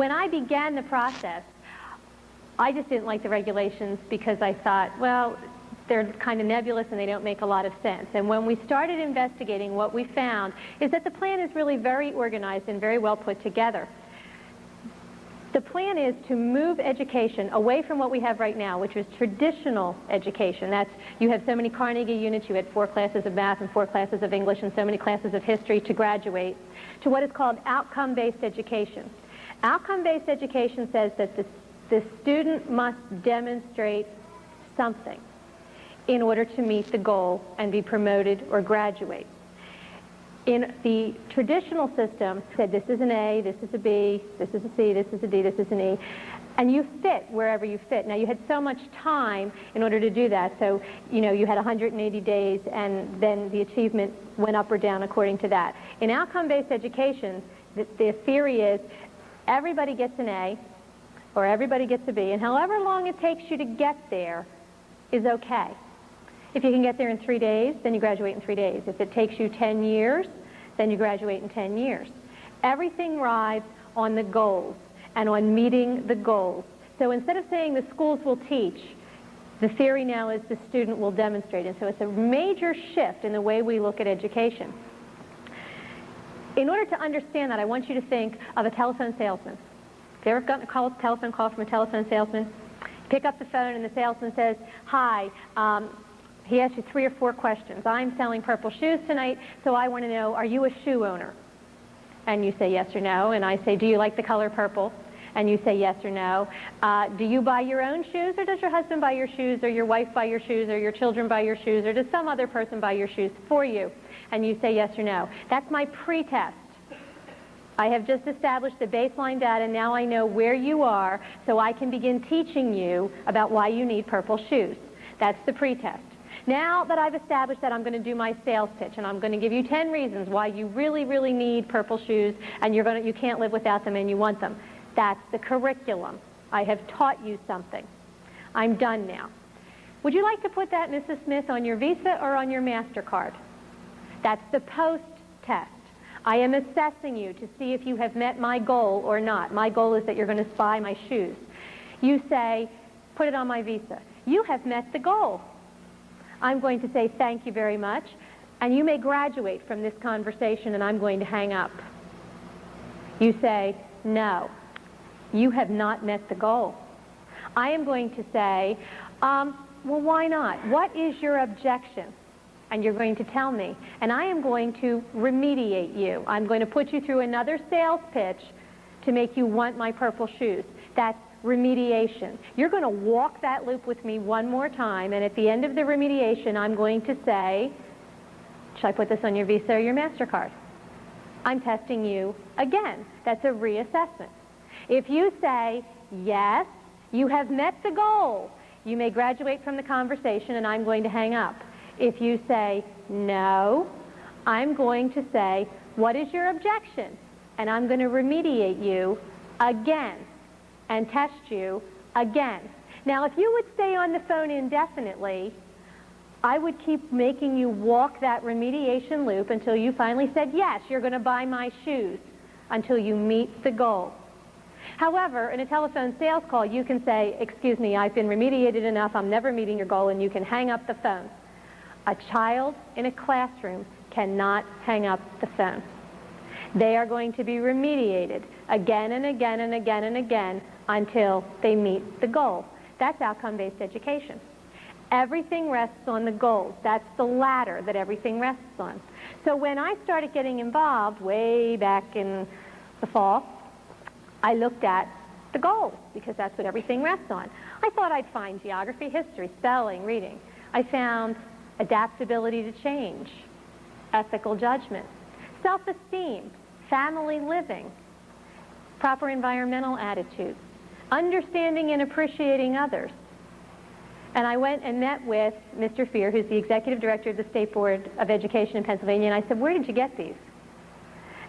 When I began the process, I just didn't like the regulations because I thought, well, they're kind of nebulous and they don't make a lot of sense. And when we started investigating, what we found is that the plan is really very organized and very well put together. The plan is to move education away from what we have right now, which is traditional education. That's, you have so many Carnegie units, you had 4 classes of math and 4 classes of English and so many classes of history to graduate, to what is called outcome-based education. Outcome-based education says that the student must demonstrate something in order to meet the goal and be promoted or graduate. In the traditional system, said this is an A, this is a B, this is a C, this is a D, this is an E, and you fit wherever you fit. Now, you had so much time in order to do that, so you had 180 days, and then the achievement went up or down according to that. In outcome-based education, the theory is everybody gets an A, or everybody gets a B, and however long it takes you to get there is okay. If you can get there in 3 days, then you graduate in 3 days. If it takes you 10 years, then you graduate in 10 years. Everything rides on the goals and on meeting the goals. So instead of saying the schools will teach, the theory now is the student will demonstrate. And so it's a major shift in the way we look at education. In order to understand that, I want you to think of a telephone salesman. Have you ever gotten a telephone call from a telephone salesman? Pick up the phone and the salesman says, hi, he asks you 3 or 4 questions. I'm selling purple shoes tonight, so I want to know, are you a shoe owner? And you say yes or no, and I say, do you like the color purple? And you say yes or no. Do you buy your own shoes, or does your husband buy your shoes, or your wife buy your shoes, or your children buy your shoes, or does some other person buy your shoes for you? And you say yes or no. That's my pre-test. I have just established the baseline data. Now I know where you are, so I can begin teaching you about why you need purple shoes. That's the pre-test. Now that I've established that, I'm going to do my sales pitch, and I'm going to give you 10 reasons why you really, really need purple shoes, and you can't live without them and you want them. That's the curriculum. I have taught you something. I'm done now. Would you like to put that, Mrs. Smith, on your Visa or on your MasterCard? That's the post-test. I am assessing you to see if you have met my goal or not. My goal is that you're going to buy my shoes. You say, put it on my Visa. You have met the goal. I'm going to say thank you very much, and you may graduate from this conversation, and I'm going to hang up. You say, no, you have not met the goal. I am going to say, well, why not? What is your objection? And you're going to tell me, and I am going to remediate you. I'm going to put you through another sales pitch to make you want my purple shoes. That's remediation. You're going to walk that loop with me one more time, and at the end of the remediation, I'm going to say, should I put this on your Visa or your MasterCard? I'm testing you again. That's a reassessment. If you say, yes, you have met the goal, you may graduate from the conversation, and I'm going to hang up. If you say, no, I'm going to say, what is your objection? And I'm going to remediate you again and test you again. Now, if you would stay on the phone indefinitely, I would keep making you walk that remediation loop until you finally said, yes, you're going to buy my shoes, until you meet the goal. However, in a telephone sales call, you can say, excuse me, I've been remediated enough, I'm never meeting your goal, and you can hang up the phone. A child in a classroom cannot hang up the phone. They are going to be remediated again and again and again and again until they meet the goal. That's outcome-based education. Everything rests on the goals. That's the ladder that everything rests on. So when I started getting involved way back in the fall, I looked at the goals because that's what everything rests on. I thought I'd find geography, history, spelling, reading. I found adaptability to change, ethical judgment, self-esteem, family living, proper environmental attitudes, understanding and appreciating others. And I went and met with Mr. Fear, who's the executive director of the State Board of Education in Pennsylvania, and I said, where did you get these?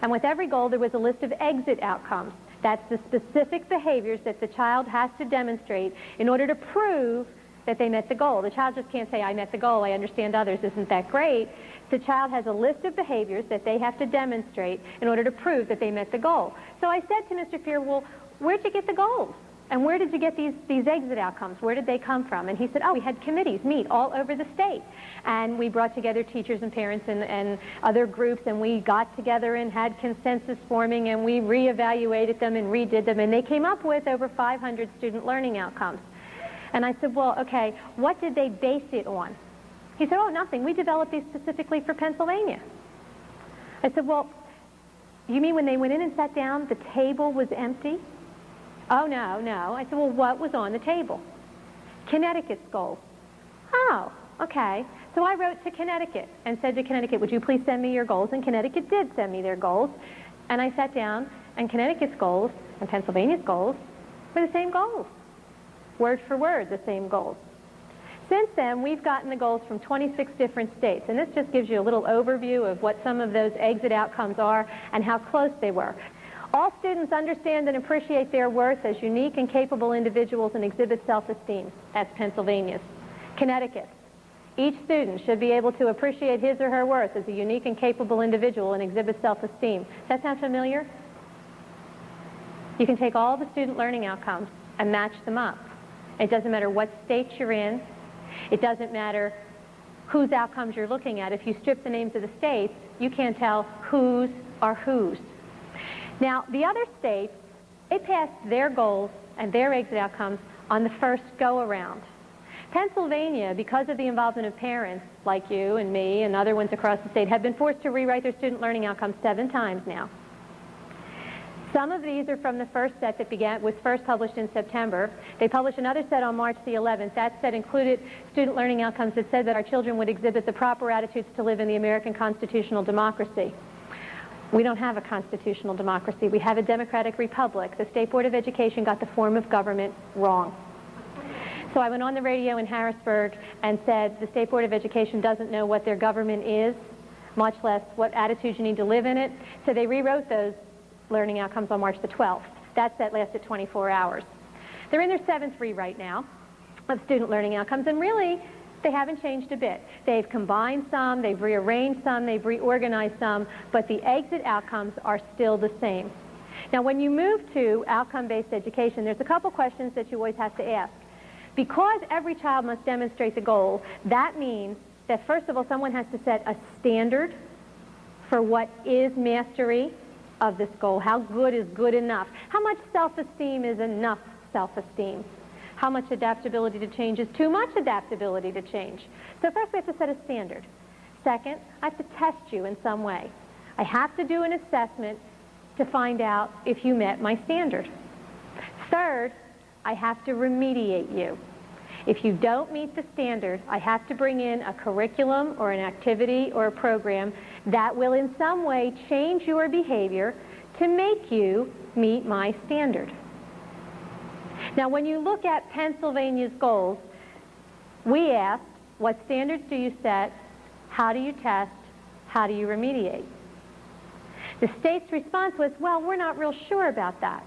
And with every goal, there was a list of exit outcomes. That's the specific behaviors that the child has to demonstrate in order to prove that they met the goal. The child just can't say, I met the goal, I understand others, isn't that great? The child has a list of behaviors that they have to demonstrate in order to prove that they met the goal. So I said to Mr. Fear, well, where'd you get the goals? And where did you get these exit outcomes? Where did they come from? And he said, oh, we had committees meet all over the state. And we brought together teachers and parents and other groups, and we got together and had consensus forming, and we reevaluated them and redid them, and they came up with over 500 student learning outcomes. And I said, well, okay, what did they base it on? He said, oh, nothing. We developed these specifically for Pennsylvania. I said, well, you mean when they went in and sat down, the table was empty? Oh, no, no. I said, well, what was on the table? Connecticut's goals. Oh, okay. So I wrote to Connecticut and said to Connecticut, would you please send me your goals? And Connecticut did send me their goals. And I sat down, and Connecticut's goals and Pennsylvania's goals were the same goals. Word for word, the same goals. Since then, we've gotten the goals from 26 different states. And this just gives you a little overview of what some of those exit outcomes are and how close they were. All students understand and appreciate their worth as unique and capable individuals and exhibit self-esteem. That's Pennsylvania's. Connecticut. Each student should be able to appreciate his or her worth as a unique and capable individual and exhibit self-esteem. Does that sound familiar? You can take all the student learning outcomes and match them up. It doesn't matter what state you're in. It doesn't matter whose outcomes you're looking at. If you strip the names of the states, you can't tell whose are whose. Now, the other states, they passed their goals and their exit outcomes on the first go-around. Pennsylvania, because of the involvement of parents like you and me and other ones across the state, have been forced to rewrite their student learning outcomes 7 times now. Some of these are from the first set that was first published in September. They published another set on March the 11th. That set included student learning outcomes that said that our children would exhibit the proper attitudes to live in the American constitutional democracy. We don't have a constitutional democracy. We have a democratic republic. The State Board of Education got the form of government wrong. So I went on the radio in Harrisburg and said the State Board of Education doesn't know what their government is, much less what attitudes you need to live in it. So they rewrote those learning outcomes on March the 12th. That set lasted 24 hours. They're in their 7th rewrite now of student learning outcomes, and really they haven't changed a bit. They've combined some, they've rearranged some, they've reorganized some, but the exit outcomes are still the same. Now, when you move to outcome-based education, there's a couple questions that you always have to ask. Because every child must demonstrate the goal, that means that first of all, someone has to set a standard for what is mastery of this goal. How good is good enough? How much self-esteem is enough self-esteem? How much adaptability to change is too much adaptability to change? So first we have to set a standard. Second, I have to test you in some way. I have to do an assessment to find out if you met my standard. Third, I have to remediate you. If you don't meet the standard, I have to bring in a curriculum or an activity or a program that will in some way change your behavior to make you meet my standard. Now, when you look at Pennsylvania's goals, we asked, what standards do you set? How do you test? How do you remediate? The state's response was, well, we're not real sure about that.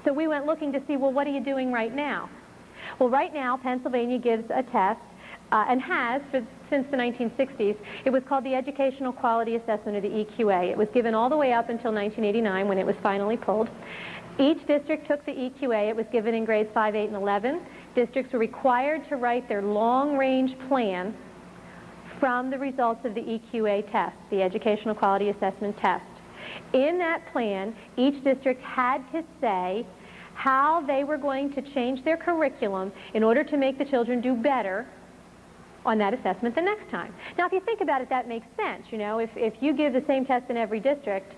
So we went looking to see, well, what are you doing right now? Well, right now, Pennsylvania gives a test, and has since the 1960s. It was called the Educational Quality Assessment, or the EQA. It was given all the way up until 1989 when it was finally pulled. Each district took the EQA. It was given in grades 5, 8, and 11. Districts were required to write their long-range plan from the results of the EQA test, the Educational Quality Assessment test. In that plan, each district had to say how they were going to change their curriculum in order to make the children do better on that assessment the next time. Now, if you think about it, that makes sense. You know, if you give the same test in every district,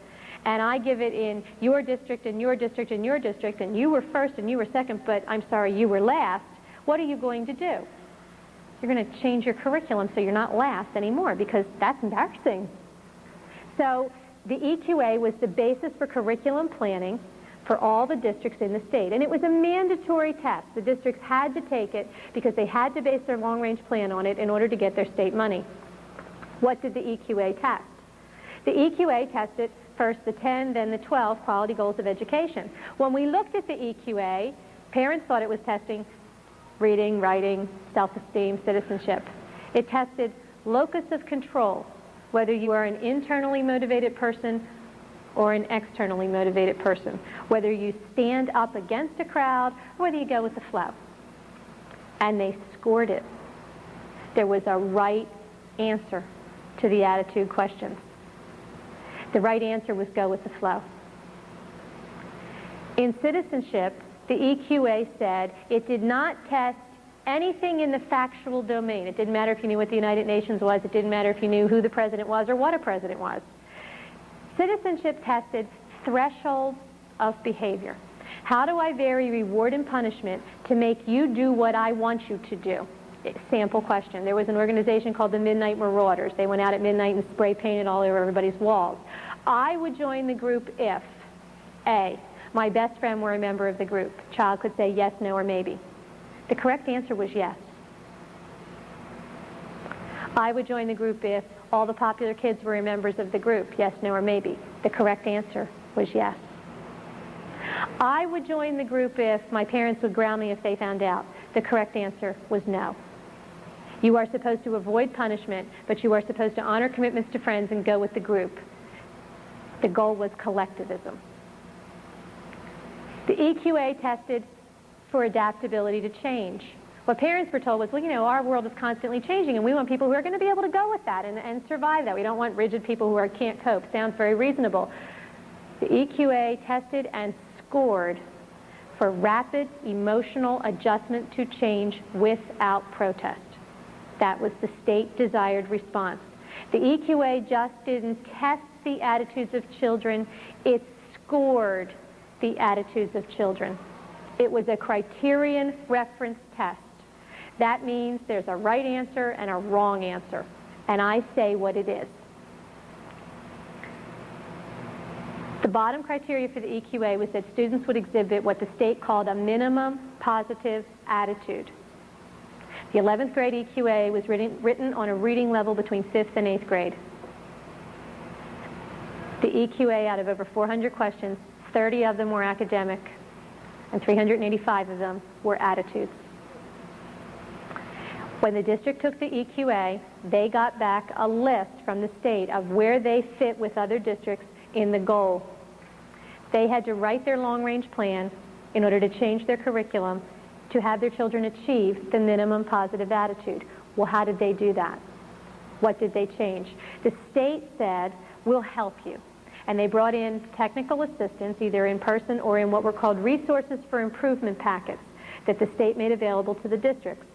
and I give it in your district and your district and your district, and you were first and you were second, but I'm sorry, you were last, what are you going to do? You're going to change your curriculum so you're not last anymore, because that's embarrassing. So the EQA was the basis for curriculum planning for all the districts in the state. And it was a mandatory test. The districts had to take it because they had to base their long-range plan on it in order to get their state money. What did the EQA test? The EQA tested first the 10, then the 12 quality goals of education. When we looked at the EQA, parents thought it was testing reading, writing, self-esteem, citizenship. It tested locus of control, whether you are an internally motivated person or an externally motivated person, whether you stand up against a crowd or whether you go with the flow. And they scored it. There was a right answer to the attitude questions. The right answer was go with the flow. In citizenship, the EQA said it did not test anything in the factual domain. It didn't matter if you knew what the United Nations was. It didn't matter if you knew who the president was or what a president was. Citizenship tested thresholds of behavior. How do I vary reward and punishment to make you do what I want you to do? Sample question. There was an organization called the Midnight Marauders. They went out at midnight and spray painted all over everybody's walls. I would join the group if A, my best friend were a member of the group. Child could say yes, no, or maybe. The correct answer was yes. I would join the group if all the popular kids were members of the group. Yes, no, or maybe. The correct answer was yes. I would join the group if my parents would ground me if they found out. The correct answer was no. You are supposed to avoid punishment, but you are supposed to honor commitments to friends and go with the group. The goal was collectivism. The EQA tested for adaptability to change. What parents were told was, well, you know, our world is constantly changing, and we want people who are going to be able to go with that and survive that. We don't want rigid people who can't cope. Sounds very reasonable. The EQA tested and scored for rapid emotional adjustment to change without protest. That was the state-desired response. The EQA just didn't test the attitudes of children, it scored the attitudes of children. It was a criterion reference test. That means there's a right answer and a wrong answer, and I say what it is. The bottom criteria for the EQA was that students would exhibit what the state called a minimum positive attitude. The 11th grade EQA was written on a reading level between 5th and 8th grade. The EQA, out of over 400 questions, 30 of them were academic, and 385 of them were attitudes. When the district took the EQA, they got back a list from the state of where they fit with other districts in the goal. They had to write their long-range plan in order to change their curriculum to have their children achieve the minimum positive attitude. Well, how did they do that? What did they change? The state said, we'll help you. And they brought in technical assistance, either in person or in what were called resources for improvement packets that the state made available to the districts.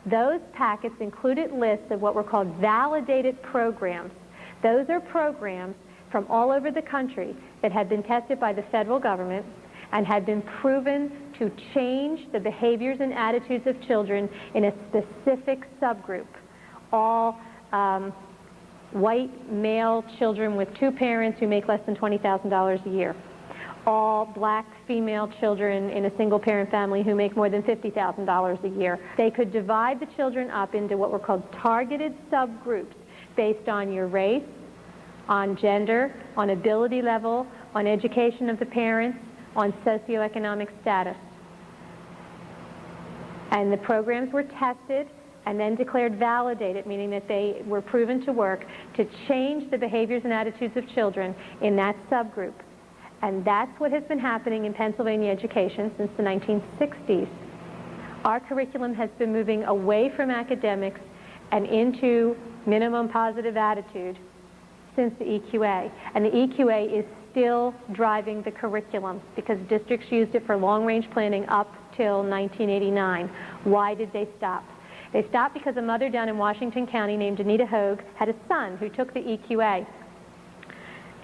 Those packets included lists of what were called validated programs. Those are programs from all over the country that had been tested by the federal government and had been proven to change the behaviors and attitudes of children in a specific subgroup. All white male children with two parents who make less than $20,000 a year. All black female children in a single parent family who make more than $50,000 a year. They could divide the children up into what were called targeted subgroups based on your race, on gender, on ability level, on education of the parents, on socioeconomic status. And the programs were tested and then declared validated, meaning that they were proven to work to change the behaviors and attitudes of children in that subgroup. And that's what has been happening in Pennsylvania education since the 1960s. Our curriculum has been moving away from academics and into minimum positive attitude since the EQA. And the EQA is still driving the curriculum because districts used it for long-range planning up till 1989. Why did they stop? They stopped because a mother down in Washington County named Anita Hogue had a son who took the EQA.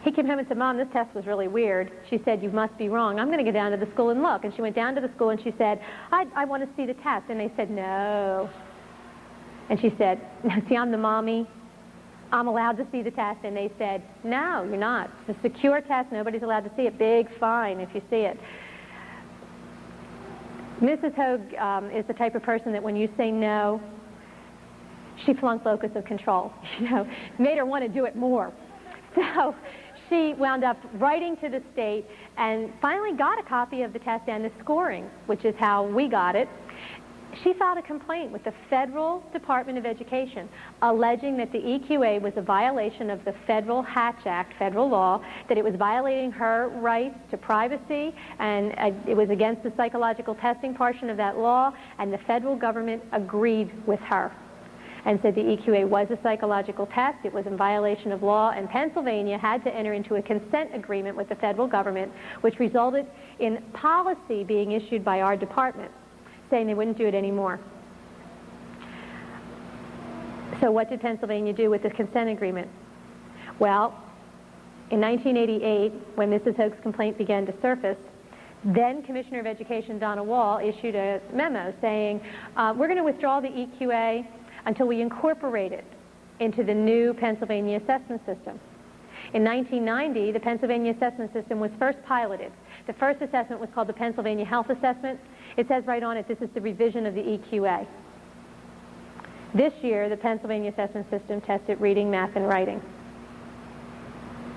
He came home and said, Mom, this test was really weird. She said, you must be wrong. I'm going to go down to the school and look. And she went down to the school and she said, I want to see the test. And they said, no. And she said, see, I'm the mommy. I'm allowed to see the test. And they said, no, you're not. It's a secure test. Nobody's allowed to see it. Big fine if you see it. Mrs. Hogue is the type of person that when you say no, she flunked locus of control. You know, made her want to do it more. So she wound up writing to the state and finally got a copy of the test and the scoring, which is how we got it. she filed a complaint with the Federal Department of Education alleging that the EQA was a violation of the Federal Hatch Act, federal law, that it was violating her rights to privacy, and it was against the psychological testing portion of that law, and the federal government agreed with her and said the EQA was a psychological test, it was in violation of law, and Pennsylvania had to enter into a consent agreement with the federal government, which resulted in policy being issued by our department saying they wouldn't do it anymore. So what did Pennsylvania do with the consent agreement? Well, in 1988, when Mrs. Hoag's complaint began to surface, then Commissioner of Education Donna Wall issued a memo saying, we're going to withdraw the EQA until we incorporate it into the new Pennsylvania assessment system. In 1990, the Pennsylvania assessment system was first piloted. The first assessment was called the Pennsylvania Health Assessment. It says right on it, this is the revision of the EQA. This year, the Pennsylvania assessment system tested reading, math, and writing.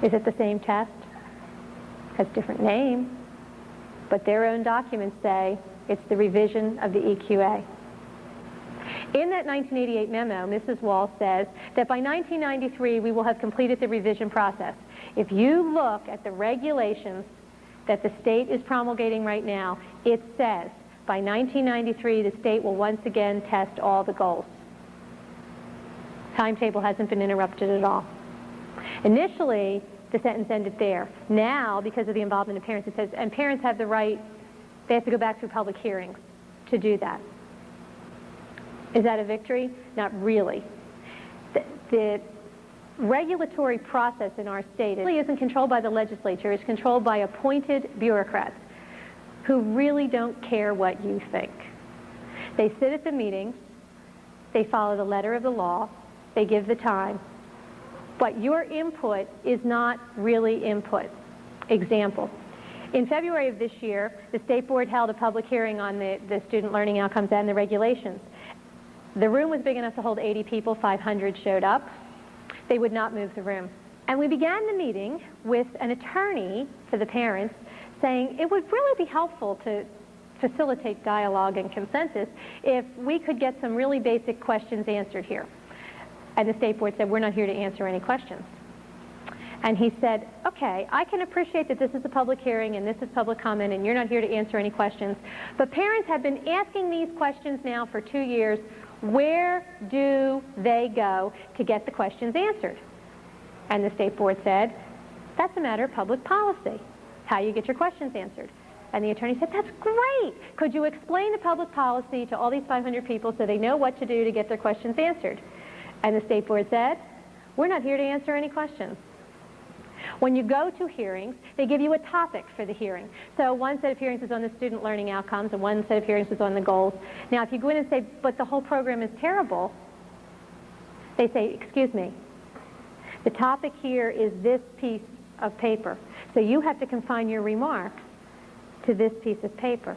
Is it the same test? Has a different name, but their own documents say it's the revision of the EQA. In that 1988 memo, Mrs. Wall says that by 1993 we will have completed the revision process. If you look at the regulations that the state is promulgating right now, it says by 1993 the state will once again test all the goals. Timetable hasn't been interrupted at all. Initially, the sentence ended there. Now, because of the involvement of parents, it says, and parents have the right, they have to go back through public hearings to do that. Is that a victory? Not really. The regulatory process in our state really isn't controlled by the legislature. It's controlled by appointed bureaucrats who really don't care what you think. They sit at the meetings, they follow the letter of the law, they give the time, but your input is not really input. Example, in February of this year, the State Board held a public hearing on the student learning outcomes and the regulations. The room was big enough to hold 80 people, 500 showed up. They would not move the room. And we began the meeting with an attorney for the parents saying it would really be helpful to facilitate dialogue and consensus if we could get some really basic questions answered here. And the State Board said, we're not here to answer any questions. And he said, okay, I can appreciate that this is a public hearing and this is public comment and you're not here to answer any questions, but parents have been asking these questions now for 2 years. Where do they go to get the questions answered? And the State Board said, that's a matter of public policy, how you get your questions answered. And the attorney said, that's great. Could you explain the public policy to all these 500 people so they know what to do to get their questions answered? And the State Board said, we're not here to answer any questions. When you go to hearings, they give you a topic for the hearing. So one set of hearings is on the student learning outcomes and one set of hearings is on the goals. Now if you go in and say, but the whole program is terrible, they say, excuse me, the topic here is this piece of paper. So you have to confine your remarks to this piece of paper.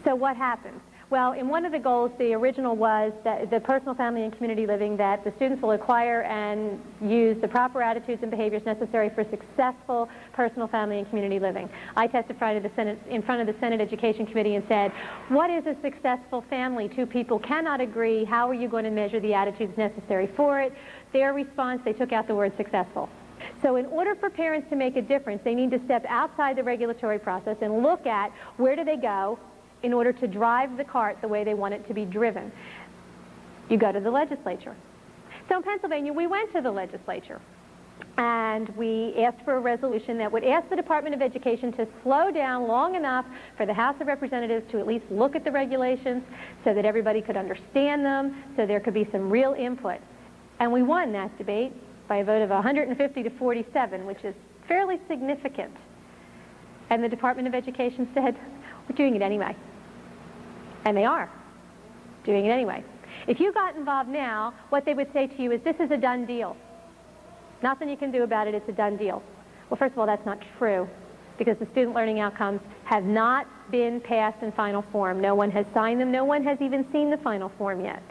So what happens? Well, in one of the goals, the original was that the personal, family, and community living, that the students will acquire and use the proper attitudes and behaviors necessary for successful personal, family, and community living. I testified in front of the Senate Education Committee and said, what is a successful family? Two people cannot agree. How are you going to measure the attitudes necessary for it? Their response, they took out the word successful. So in order for parents to make a difference, they need to step outside the regulatory process and look at where do they go in order to drive the cart the way they want it to be driven. You go to the legislature. So in Pennsylvania, we went to the legislature and we asked for a resolution that would ask the Department of Education to slow down long enough for the House of Representatives to at least look at the regulations so that everybody could understand them, so there could be some real input. And we won that debate by a vote of 150 to 47, which is fairly significant. And the Department of Education said, we're doing it anyway. And they are doing it anyway. If you got involved now, what they would say to you is, this is a done deal. Nothing you can do about it, it's a done deal. Well, first of all, that's not true, because the student learning outcomes have not been passed in final form. No one has signed them. No one has even seen the final form yet.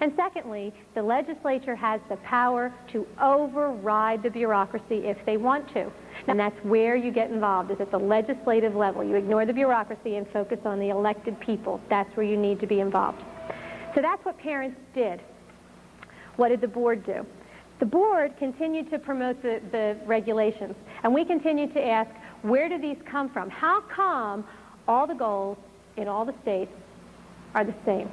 And secondly, the legislature has the power to override the bureaucracy if they want to. And that's where you get involved, is at the legislative level. You ignore the bureaucracy and focus on the elected people. That's where you need to be involved. So that's what parents did. What did the board do? The board continued to promote the regulations, and we continued to ask, where do these come from? How come all the goals in all the states are the same?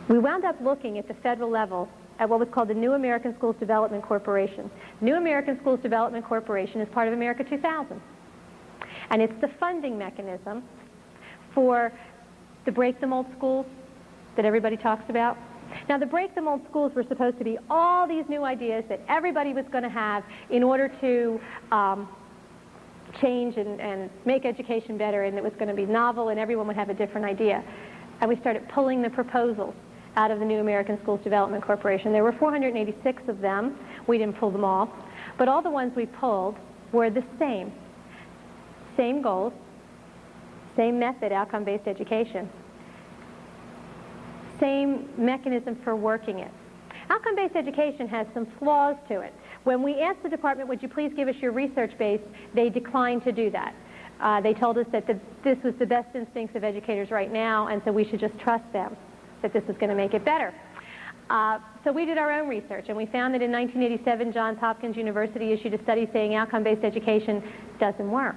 We wound up looking at the federal level at what was called the New American Schools Development Corporation. New American Schools Development Corporation is part of America 2000. And it's the funding mechanism for the Break the Mold schools that everybody talks about. Now, the Break the Mold schools were supposed to be all these new ideas that everybody was going to have in order to change and make education better, and it was going to be novel and everyone would have a different idea. And we started pulling the proposals out of the New American Schools Development Corporation. There were 486 of them. We didn't pull them all. But all the ones we pulled were the same. Same goals, same method, outcome-based education, same mechanism for working it. Outcome-based education has some flaws to it. When we asked the department, would you please give us your research base, they declined to do that. They told us that this was the best instincts of educators right now, and so we should just trust them that this was going to make it better. So we did our own research, and we found that in 1987, Johns Hopkins University issued a study saying outcome-based education doesn't work.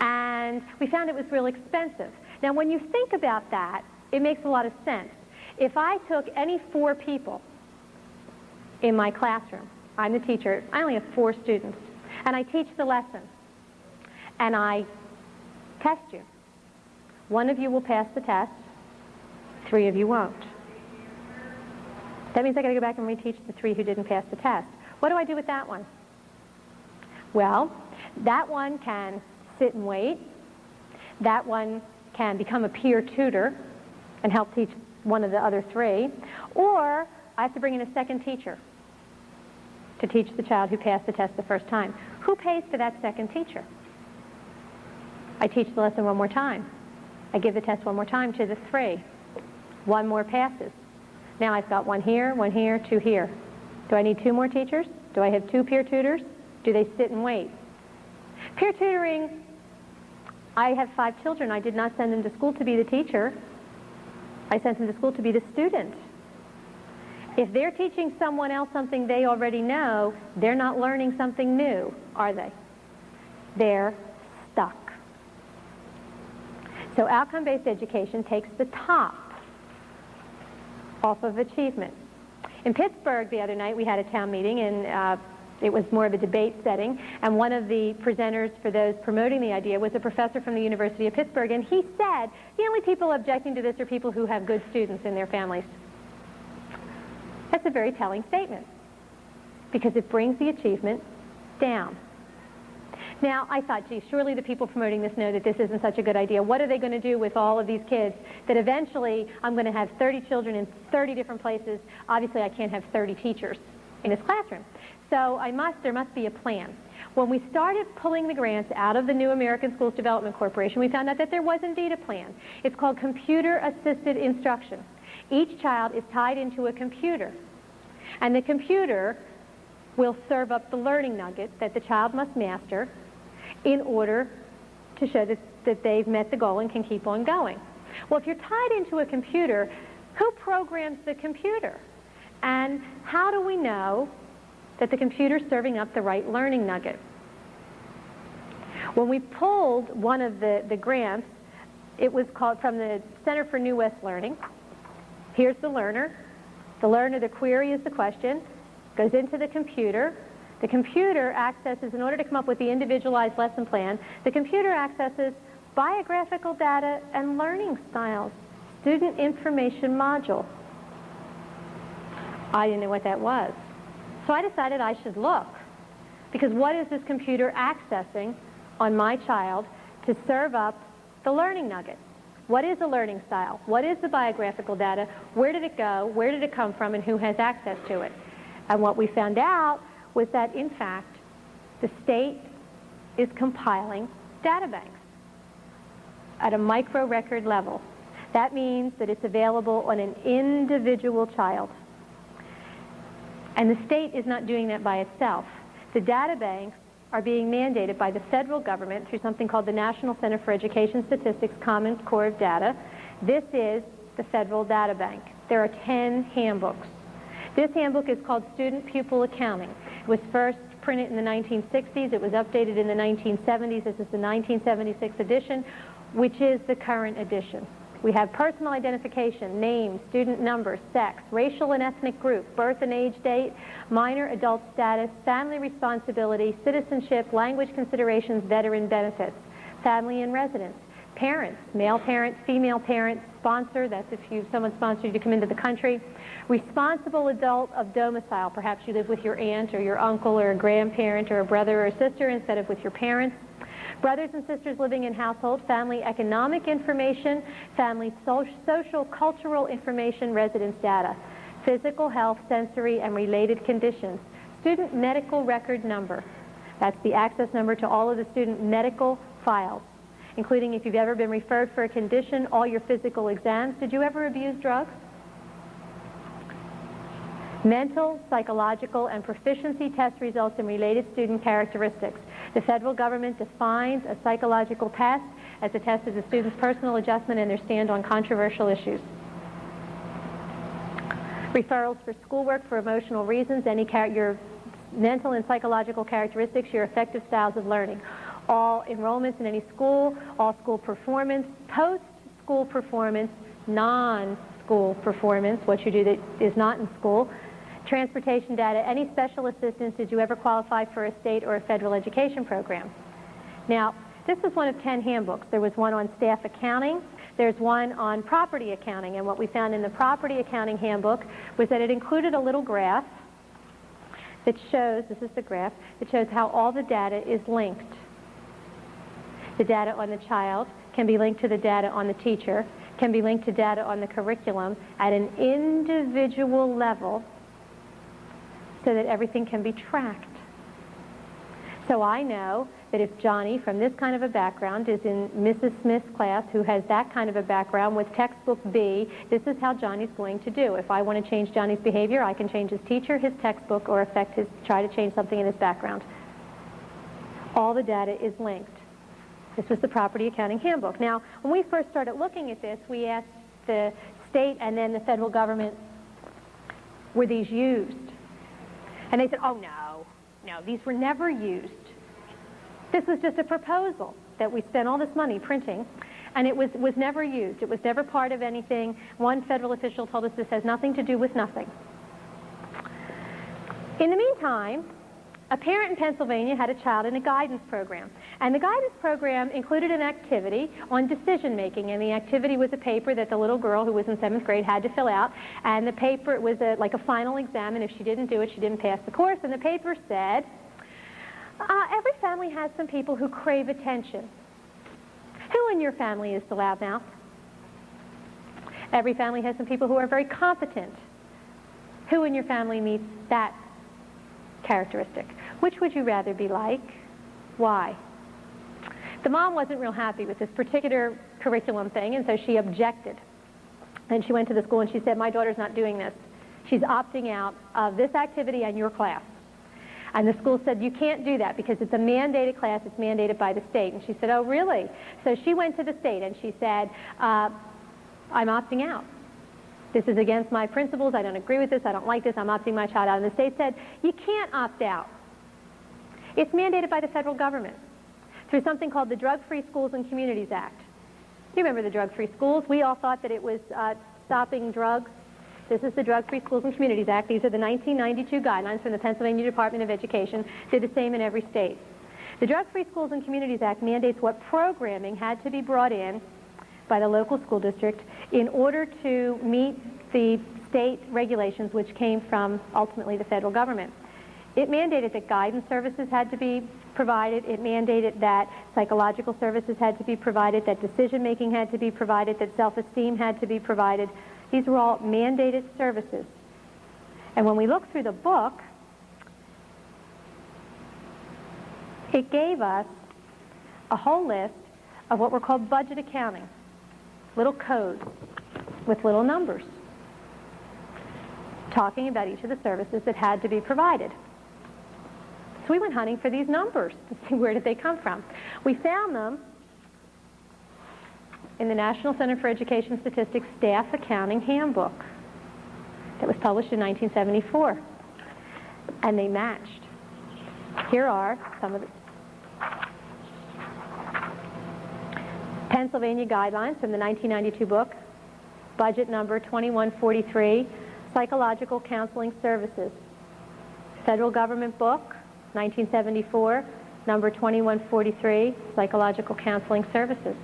And we found it was real expensive. Now, when you think about that, it makes a lot of sense. If I took any 4 people in my classroom, I'm the teacher, I only have 4 students, and I teach the lesson, and I test you. 1 of you will pass the test, 3 of you won't. That means I got to go back and reteach the 3 who didn't pass the test. What do I do with that one? Well, that one can sit and wait. That one can become a peer tutor and help teach one of the other 3. Or I have to bring in a second teacher to teach the child who passed the test the first time. Who pays for that second teacher? I teach the lesson one more time. I give the test one more time to the 3. 1 more passes. Now I've got 1 here, 2 here. Do I need 2 more teachers? Do I have 2 peer tutors? Do they sit and wait? Peer tutoring, I have 5 children. I did not send them to school to be the teacher. I sent them to school to be the student. If they're teaching someone else something they already know, they're not learning something new, are they? They're stuck. So outcome-based education takes the top off of achievement. In Pittsburgh the other night we had a town meeting, and it was more of a debate setting, and one of the presenters for those promoting the idea was a professor from the University of Pittsburgh, and he said the only people objecting to this are people who have good students in their families. That's a very telling statement, because it brings the achievement down. Now, I thought, gee, surely the people promoting this know that this isn't such a good idea. What are they going to do with all of these kids that eventually I'm going to have 30 children in 30 different places? Obviously, I can't have 30 teachers in this classroom. So there must be a plan. When we started pulling the grants out of the New American Schools Development Corporation, we found out that there was indeed a plan. It's called computer-assisted instruction. Each child is tied into a computer, and the computer will serve up the learning nugget that the child must master in order to show that they've met the goal and can keep on going. Well, if you're tied into a computer, who programs the computer? And how do we know that the computer's serving up the right learning nugget? When we pulled one of the grants, it was called from the Center for New West Learning. Here's the learner. The query is the question, goes into the computer. The computer accesses, in order to come up with the individualized lesson plan, the computer accesses biographical data and learning styles, student information module. I didn't know what that was. So I decided I should look, because what is this computer accessing on my child to serve up the learning nugget? What is a learning style? What is the biographical data? Where did it go? Where did it come from? And who has access to it? And what we found out was that, in fact, the state is compiling data banks at a micro-record level. That means that it's available on an individual child. And the state is not doing that by itself. The data banks are being mandated by the federal government through something called the National Center for Education Statistics Common Core of Data. This is the Federal Data Bank. There are 10 handbooks. This handbook is called Student Pupil Accounting. It was first printed in the 1960s. It was updated in the 1970s. This is the 1976 edition, which is the current edition. We have personal identification, name, student number, sex, racial and ethnic group, birth and age date, minor adult status, family responsibility, citizenship, language considerations, veteran benefits, family and residence, parents, male parent, female parent, sponsor, that's if someone sponsored you to come into the country, responsible adult of domicile, perhaps you live with your aunt or your uncle or a grandparent or a brother or a sister instead of with your parents, brothers and sisters living in household, family economic information, family social cultural information, residence data, physical health, sensory and related conditions, student medical record number, that's the access number to all of the student medical files, including if you've ever been referred for a condition, all your physical exams. Did you ever abuse drugs? Mental, psychological, and proficiency test results and related student characteristics. The federal government defines a psychological test as a test of the student's personal adjustment and their stand on controversial issues. Referrals for schoolwork for emotional reasons, your mental and psychological characteristics, your effective styles of learning. All enrollments in any school, all school performance, post-school performance, non-school performance, what you do that is not in school, transportation data, any special assistance, did you ever qualify for a state or a federal education program? Now, this is one of 10 handbooks. There was one on staff accounting, there's one on property accounting, and what we found in the property accounting handbook was that it included a little graph that shows, this is the graph, that shows how all the data is linked. The data on the child can be linked to the data on the teacher, can be linked to data on the curriculum at an individual level so that everything can be tracked. So I know that if Johnny from this kind of a background is in Mrs. Smith's class who has that kind of a background with textbook B, this is how Johnny's going to do. If I want to change Johnny's behavior, I can change his teacher, his textbook, or try to change something in his background. All the data is linked. This was the Property Accounting Handbook. Now, when we first started looking at this, we asked the state and then the federal government, were these used? And they said, oh, no, these were never used. This was just a proposal that we spent all this money printing, and it was never used. It was never part of anything. One federal official told us this has nothing to do with nothing. In the meantime, a parent in Pennsylvania had a child in a guidance program, and the guidance program included an activity on decision making, and the activity was a paper that the little girl who was in 7th grade had to fill out, and the paper was like a final exam, and if she didn't do it, she didn't pass the course, and the paper said, every family has some people who crave attention. Who in your family is the loudmouth? Every family has some people who are very competent. Who in your family meets that characteristic? Which would you rather be like? Why? The mom wasn't real happy with this particular curriculum thing, and so she objected. And she went to the school and she said, my daughter's not doing this. She's opting out of this activity and your class. And the school said, you can't do that because it's a mandated class, it's mandated by the state. And she said, oh, really? So she went to the state and she said, I'm opting out. This is against my principles, I don't agree with this, I don't like this, I'm opting my child out. And the state said, you can't opt out. It's mandated by the federal government through something called the Drug-Free Schools and Communities Act. You remember the Drug-Free Schools? We all thought that it was stopping drugs. This is the Drug-Free Schools and Communities Act. These are the 1992 guidelines from the Pennsylvania Department of Education. They're the same in every state. The Drug-Free Schools and Communities Act mandates what programming had to be brought in by the local school district in order to meet the state regulations which came from ultimately the federal government. It mandated that guidance services had to be provided. It mandated that psychological services had to be provided, that decision-making had to be provided, that self-esteem had to be provided. These were all mandated services. And when we look through the book, it gave us a whole list of what were called budget accounting, little codes with little numbers, talking about each of the services that had to be provided. So we went hunting for these numbers to see where did they come from. We found them in the National Center for Education Statistics Staff Accounting Handbook that was published in 1974. And they matched. Here are some of the Pennsylvania guidelines from the 1992 book, budget number 2143, Psychological Counseling Services. Federal government book, 1974, number 2143, Psychological Counseling Services.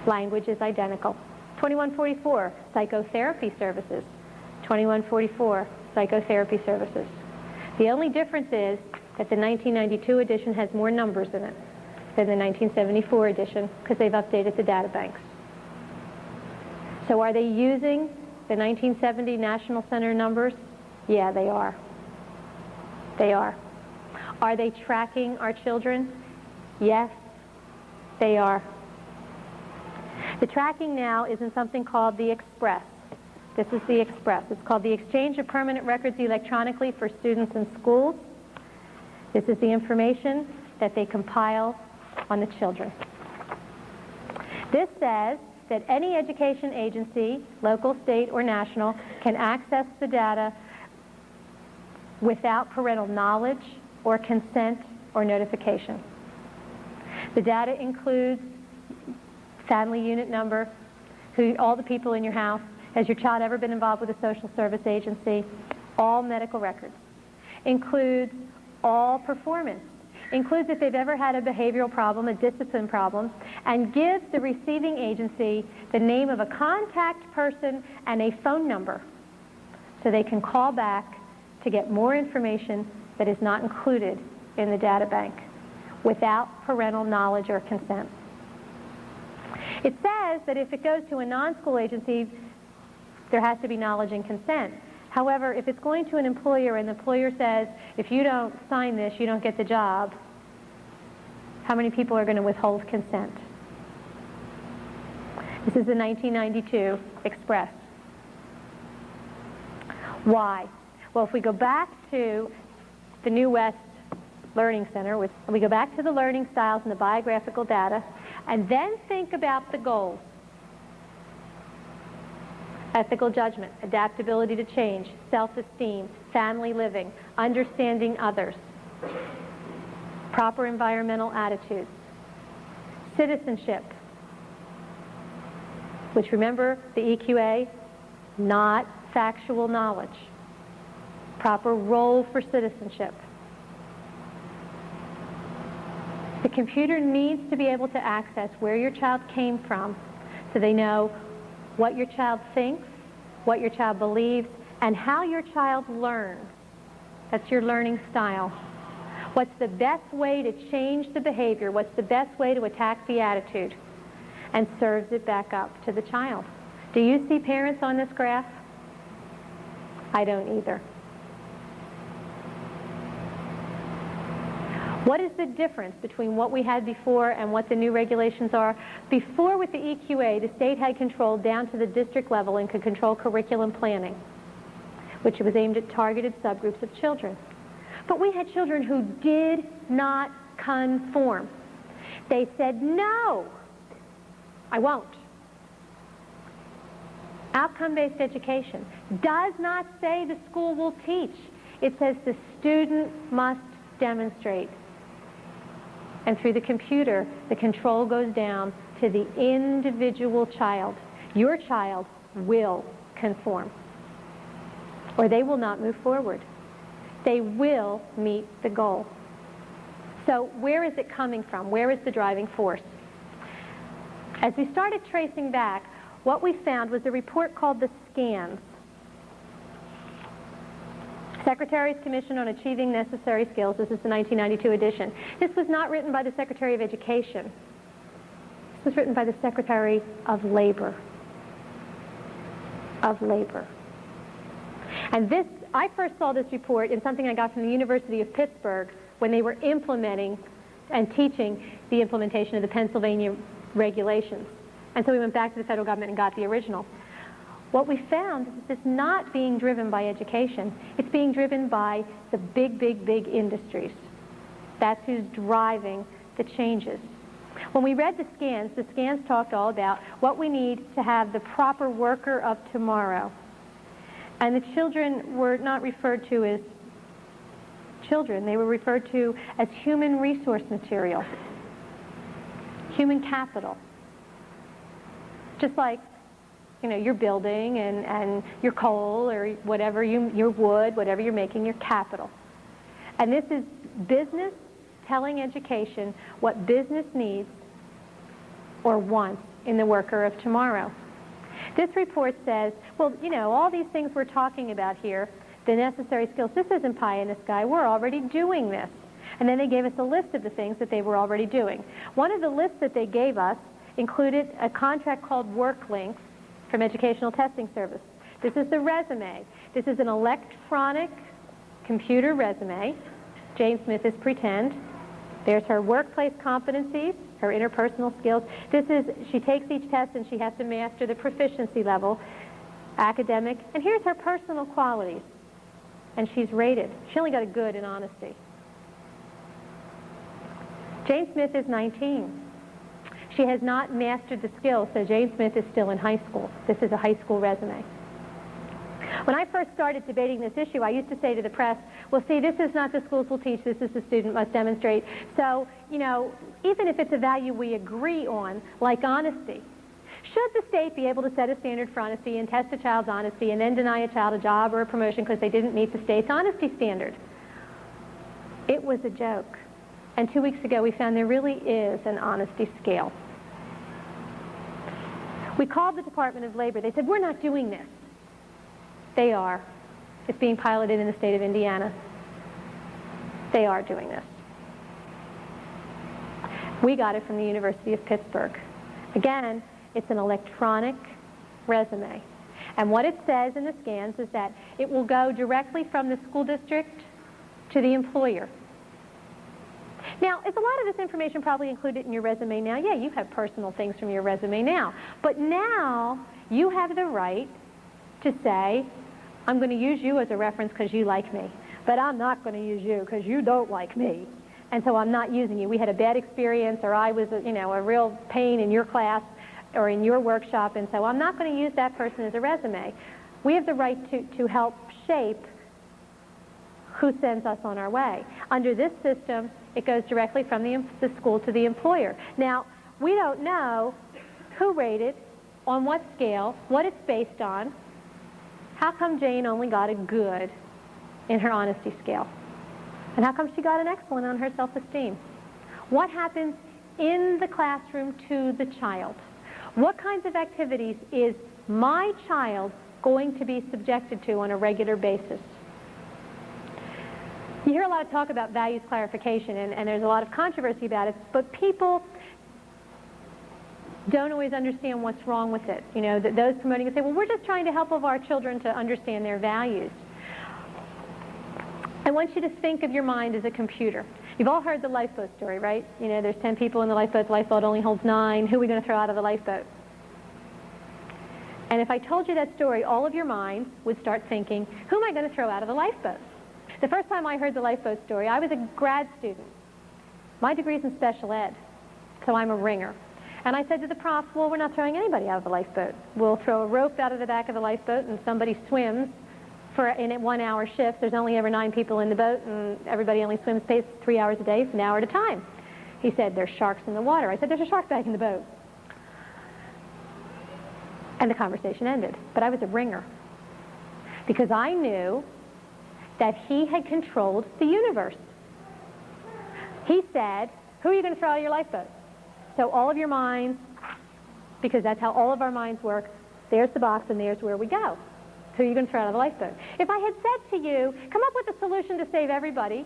Language is identical. 2144, Psychotherapy Services. 2144, Psychotherapy Services. The only difference is that the 1992 edition has more numbers in it than the 1974 edition because they've updated the data banks. So are they using the 1970 National Center numbers? Yeah, they are. They are. Are they tracking our children? Yes, they are. The tracking now is in something called the Express. This is the Express. It's called the Exchange of Permanent Records Electronically for Students in Schools. This is the information that they compile on the children. This says that any education agency, local, state, or national, can access the data without parental knowledge or consent or notification. The data includes family unit number, all the people in your house, has your child ever been involved with a social service agency, all medical records, includes all performance, includes if they've ever had a behavioral problem, a discipline problem, and gives the receiving agency the name of a contact person and a phone number so they can call back to get more information that is not included in the data bank without parental knowledge or consent. It says that if it goes to a non-school agency, there has to be knowledge and consent. However, if it's going to an employer and the employer says, if you don't sign this, you don't get the job, how many people are going to withhold consent? This is the 1992 Express. Why? Well, if we go back to the New West Learning Center, we go back to the learning styles and the biographical data, and then think about the goals. Ethical judgment, adaptability to change, self-esteem, family living, understanding others, proper environmental attitudes, citizenship, which, remember, the EQA, not factual knowledge, proper role for citizenship. The computer needs to be able to access where your child came from so they know what your child thinks, what your child believes, and how your child learns. That's your learning style. What's the best way to change the behavior? What's the best way to attack the attitude? And serves it back up to the child. Do you see parents on this graph? I don't either. What is the difference between what we had before and what the new regulations are? Before, with the EQA, the state had control down to the district level and could control curriculum planning, which was aimed at targeted subgroups of children. But we had children who did not conform. They said, no, I won't. Outcome-based education does not say the school will teach. It says the student must demonstrate. And through the computer, the control goes down to the individual child. Your child will conform, or they will not move forward. They will meet the goal. So where is it coming from? Where is the driving force? As we started tracing back, what we found was a report called the SCANS, Secretary's Commission on Achieving Necessary Skills. This is the 1992 edition. This was not written by the Secretary of Education. This was written by the Secretary of Labor. And this, I first saw this report in something I got from the University of Pittsburgh when they were implementing and teaching the implementation of the Pennsylvania regulations. And so we went back to the federal government and got the original. what we found is it's not being driven by education. It's being driven by the big, big, big industries. That's who's driving the changes. When we read the scans talked all about what we need to have the proper worker of tomorrow. And the children were not referred to as children. They were referred to as human resource material, human capital. Just like, you know, your building and your coal or whatever, your wood, whatever you're making, your capital. And this is business telling education what business needs or wants in the worker of tomorrow. This report says, well, you know, all these things we're talking about here, the necessary skills, this isn't pie in the sky. We're already doing this. And then they gave us a list of the things that they were already doing. One of the lists that they gave us included a contract called WorkLinks from Educational Testing Service. This is the resume. This is an electronic computer resume. Jane Smith is pretend. There's her workplace competencies, her interpersonal skills. She takes each test and she has to master the proficiency level, academic, and here's her personal qualities. And she's rated. She only got a good in honesty. Jane Smith is 19. She has not mastered the skills, so Jane Smith is still in high school. This is a high school resume. When I first started debating this issue, I used to say to the press, well, see, this is not the schools will teach, this is the student must demonstrate. So, you know, even if it's a value we agree on, like honesty, should the state be able to set a standard for honesty and test a child's honesty and then deny a child a job or a promotion because they didn't meet the state's honesty standard? It was a joke. And 2 weeks ago, we found there really is an honesty scale. We called the Department of Labor. They said, we're not doing this. They are. It's being piloted in the state of Indiana. They are doing this. We got it from the University of Pittsburgh. Again, it's an electronic resume. And what it says in the scans is that it will go directly from the school district to the employer. Now, is a lot of this information probably included in your resume now? Yeah, you have personal things from your resume now. But now, you have the right to say, I'm going to use you as a reference because you like me. But I'm not going to use you because you don't like me. And so I'm not using you. We had a bad experience, or I was a real pain in your class or in your workshop, and so I'm not going to use that person as a resume. We have the right to help shape who sends us on our way. Under this system, it goes directly from the school to the employer. Now, we don't know who rated, on what scale, what it's based on. How come Jane only got a good in her honesty scale? And how come she got an excellent on her self-esteem? What happens in the classroom to the child? What kinds of activities is my child going to be subjected to on a regular basis? You hear a lot of talk about values clarification, and there's a lot of controversy about it, but people don't always understand what's wrong with it. You know, those promoting it say, well, we're just trying to help our children to understand their values. I want you to think of your mind as a computer. You've all heard the lifeboat story, right? You know, there's 10 people in the lifeboat only holds 9. Who are we going to throw out of the lifeboat? And if I told you that story, all of your minds would start thinking, who am I going to throw out of the lifeboat? The first time I heard the lifeboat story, I was a grad student. My degree's in special ed, so I'm a ringer. And I said to the prof, well, we're not throwing anybody out of the lifeboat. We'll throw a rope out of the back of the lifeboat, and somebody swims in a 1-hour shift. There's only ever 9 people in the boat, and everybody only swims 3 hours a day, an hour at a time. He said, there's sharks in the water. I said, there's a shark bag in the boat. And the conversation ended. But I was a ringer, because I knew that he had controlled the universe. He said, who are you going to throw out of your lifeboat? So all of your minds, because that's how all of our minds work, there's the box and there's where we go. Who are you going to throw out of the lifeboat? If I had said to you, come up with a solution to save everybody,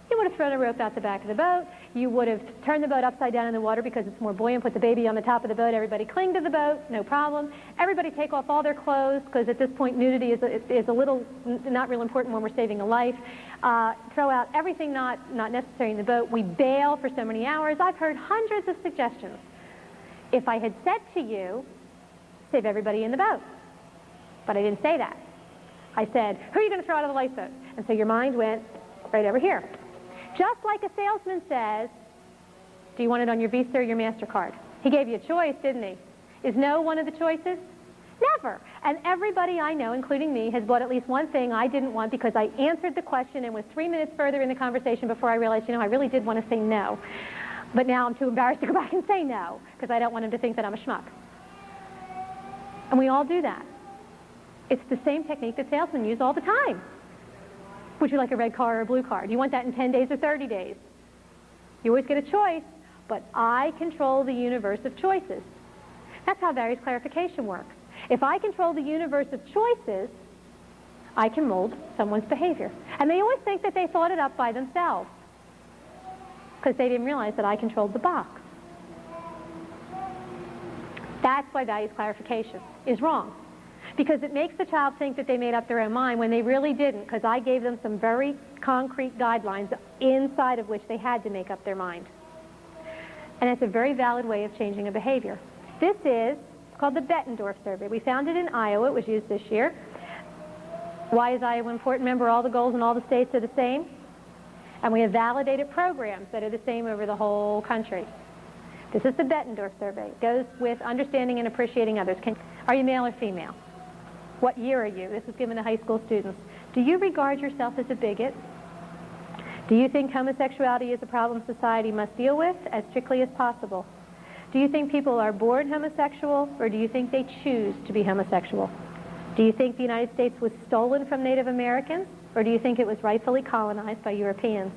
you would have thrown a rope out the back of the boat. You would have turned the boat upside down in the water because it's more buoyant, put the baby on the top of the boat, everybody cling to the boat, no problem. Everybody take off all their clothes, because at this point nudity is a little not real important when we're saving a life. Throw out everything not necessary in the boat. We bail for so many hours. I've heard hundreds of suggestions. If I had said to you, save everybody in the boat, But I didn't say that. I said, who are you going to throw out of the lifeboat? And so your mind went right over here. Just like a salesman says, do you want it on your Visa or your MasterCard? He gave you a choice, didn't he? Is no one of the choices? Never. And everybody I know, including me, has bought at least one thing I didn't want because I answered the question and was 3 minutes further in the conversation before I realized, I really did want to say no. But now I'm too embarrassed to go back and say no because I don't want him to think that I'm a schmuck. And we all do that. It's the same technique that salesmen use all the time. Would you like a red car or a blue car? Do you want that in 10 days or 30 days? You always get a choice, but I control the universe of choices. That's how various clarification works. If I control the universe of choices, I can mold someone's behavior. And they always think that they thought it up by themselves because they didn't realize that I controlled the box. That's why values clarification is wrong. Because it makes the child think that they made up their own mind when they really didn't, because I gave them some very concrete guidelines inside of which they had to make up their mind. And it's a very valid way of changing a behavior. This is called the Bettendorf survey. We found it in Iowa. It was used this year. Why is Iowa important? Remember, all the goals in all the states are the same. And we have validated programs that are the same over the whole country. This is the Bettendorf survey. It goes with understanding and appreciating others. Are you male or female? What year are you? This was given to high school students. Do you regard yourself as a bigot? Do you think homosexuality is a problem society must deal with as strictly as possible? Do you think people are born homosexual, or do you think they choose to be homosexual? Do you think the United States was stolen from Native Americans, or do you think it was rightfully colonized by Europeans?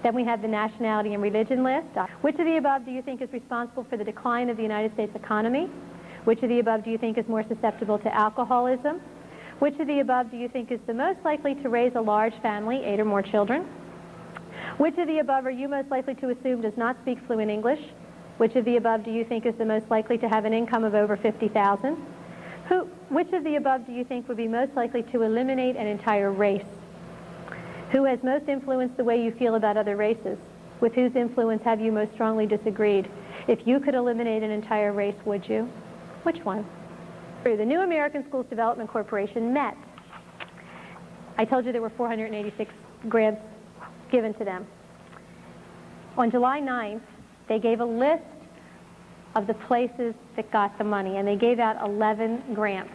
Then we have the nationality and religion list. Which of the above do you think is responsible for the decline of the United States economy? Which of the above do you think is more susceptible to alcoholism? Which of the above do you think is the most likely to raise a large family, 8 or more children? Which of the above are you most likely to assume does not speak fluent English? Which of the above do you think is the most likely to have an income of over $50,000? Which of the above do you think would be most likely to eliminate an entire race? Who has most influenced the way you feel about other races? With whose influence have you most strongly disagreed? If you could eliminate an entire race, would you? Which one? The New American Schools Development Corporation met. I told you there were 486 grants given to them. On July 9th, they gave a list of the places that got the money, and they gave out 11 grants.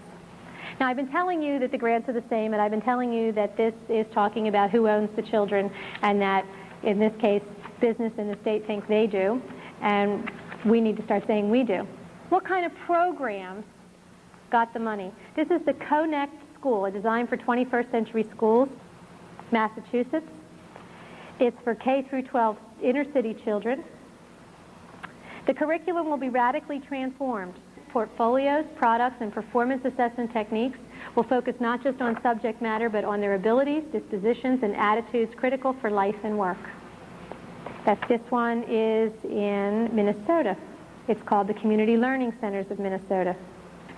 Now, I've been telling you that the grants are the same, and I've been telling you that this is talking about who owns the children, and that, in this case, business and the state think they do, and we need to start saying we do. What kind of programs got the money? This is the Connect School, a design for 21st century schools, Massachusetts. It's for K through 12 inner city children. The curriculum will be radically transformed. Portfolios, products, and performance assessment techniques will focus not just on subject matter, but on their abilities, dispositions, and attitudes critical for life and work. This one is in Minnesota. It's called the Community Learning Centers of Minnesota.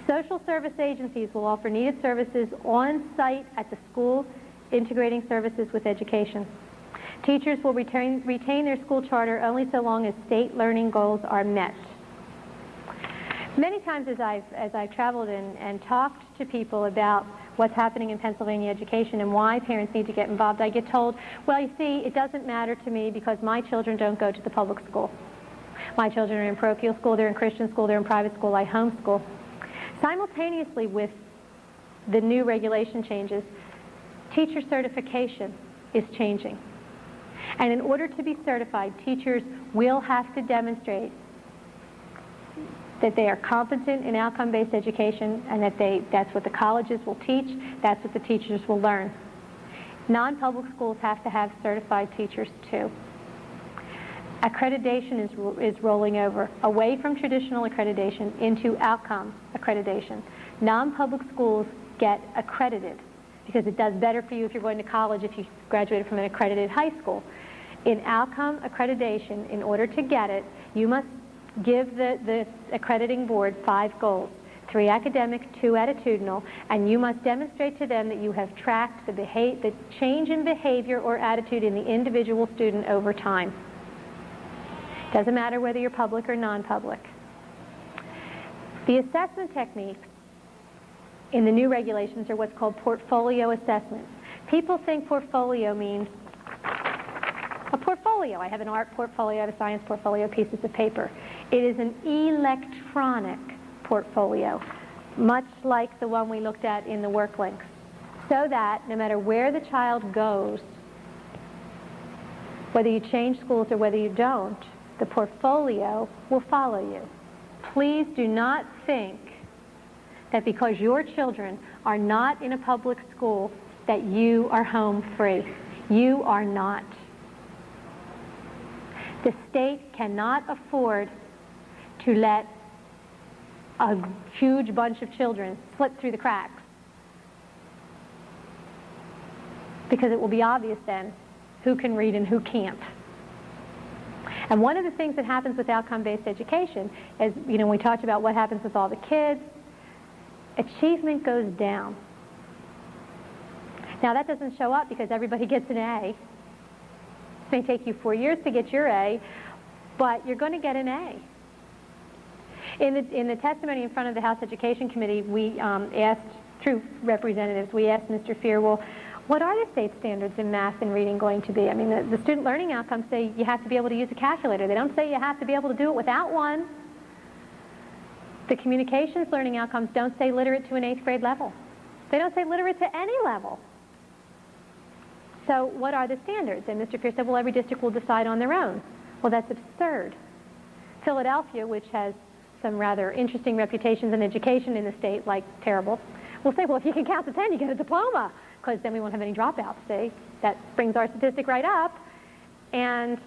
Social service agencies will offer needed services on site at the school, integrating services with education. Teachers will retain their school charter only so long as state learning goals are met. Many times as I've traveled and talked to people about what's happening in Pennsylvania education and why parents need to get involved, I get told, well, you see, it doesn't matter to me because my children don't go to the public school. My children are in parochial school, they're in Christian school, they're in private school, I homeschool. Simultaneously with the new regulation changes, teacher certification is changing. And in order to be certified, teachers will have to demonstrate that they are competent in outcome-based education and that that's what the colleges will teach, that's what the teachers will learn. Non-public schools have to have certified teachers too. Accreditation is rolling over away from traditional accreditation into outcome accreditation. Non-public schools get accredited because it does better for you if you're going to college if you graduated from an accredited high school. In outcome accreditation, in order to get it, you must give the accrediting board 5 goals, 3 academic, 2 attitudinal, and you must demonstrate to them that you have tracked the change in behavior or attitude in the individual student over time. Doesn't matter whether you're public or non-public. The assessment techniques in the new regulations are what's called portfolio assessments. People think portfolio means a portfolio. I have an art portfolio, I have a science portfolio, pieces of paper. It is an electronic portfolio, much like the one we looked at in the work links, so that no matter where the child goes, whether you change schools or whether you don't, the portfolio will follow you. Please do not think that because your children are not in a public school that you are home free. You are not. The state cannot afford to let a huge bunch of children slip through the cracks, because it will be obvious then who can read and who can't. And one of the things that happens with outcome-based education is, when we talked about what happens with all the kids, achievement goes down. Now that doesn't show up because everybody gets an A. It may take you 4 years to get your A, but you're going to get an A. In the testimony in front of the House Education Committee, we asked, through representatives, we asked Mr. Fear, well, what are the state standards in math and reading going to be? I mean, the student learning outcomes say you have to be able to use a calculator. They don't say you have to be able to do it without one. The communications learning outcomes don't say literate to an 8th grade level. They don't say literate to any level. So what are the standards? And Mr. Fear said, well, every district will decide on their own. Well, that's absurd. Philadelphia, which has some rather interesting reputations in education in the state, like terrible, will say, well, if you can count to 10, you get a diploma, because then we won't have any dropouts, see? That brings our statistic right up. And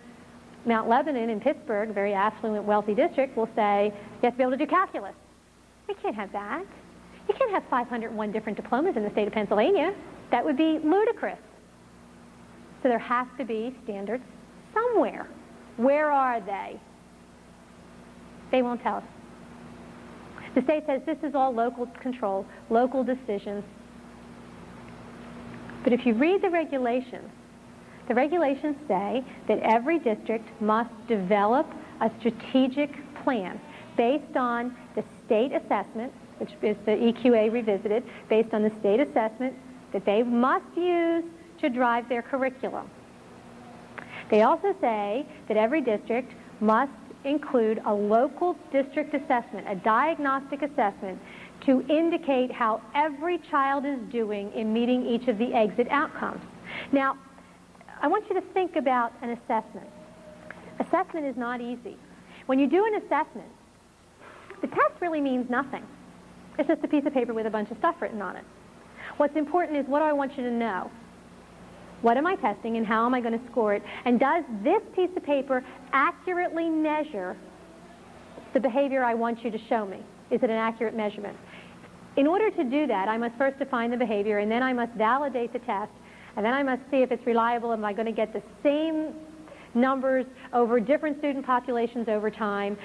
Mount Lebanon in Pittsburgh, a very affluent, wealthy district, will say, you have to be able to do calculus. We can't have that. You can't have 501 different diplomas in the state of Pennsylvania. That would be ludicrous. So there has to be standards somewhere. Where are they? They won't tell us. The state says this is all local control, local decisions. But if you read the regulations say that every district must develop a strategic plan based on the state assessment, which is the EQA revisited, based on the state assessment that they must use to drive their curriculum. They also say that every district must include a local district assessment, a diagnostic assessment, to indicate how every child is doing in meeting each of the exit outcomes. Now, I want you to think about an assessment. Assessment is not easy. When you do an assessment, the test really means nothing. It's just a piece of paper with a bunch of stuff written on it. What's important is, what do I want you to know? What am I testing and how am I going to score it? And does this piece of paper accurately measure the behavior I want you to show me? Is it an accurate measurement? In order to do that, I must first define the behavior, and then I must validate the test, and then I must see if it's reliable. Am I going to get the same numbers over different student populations over time?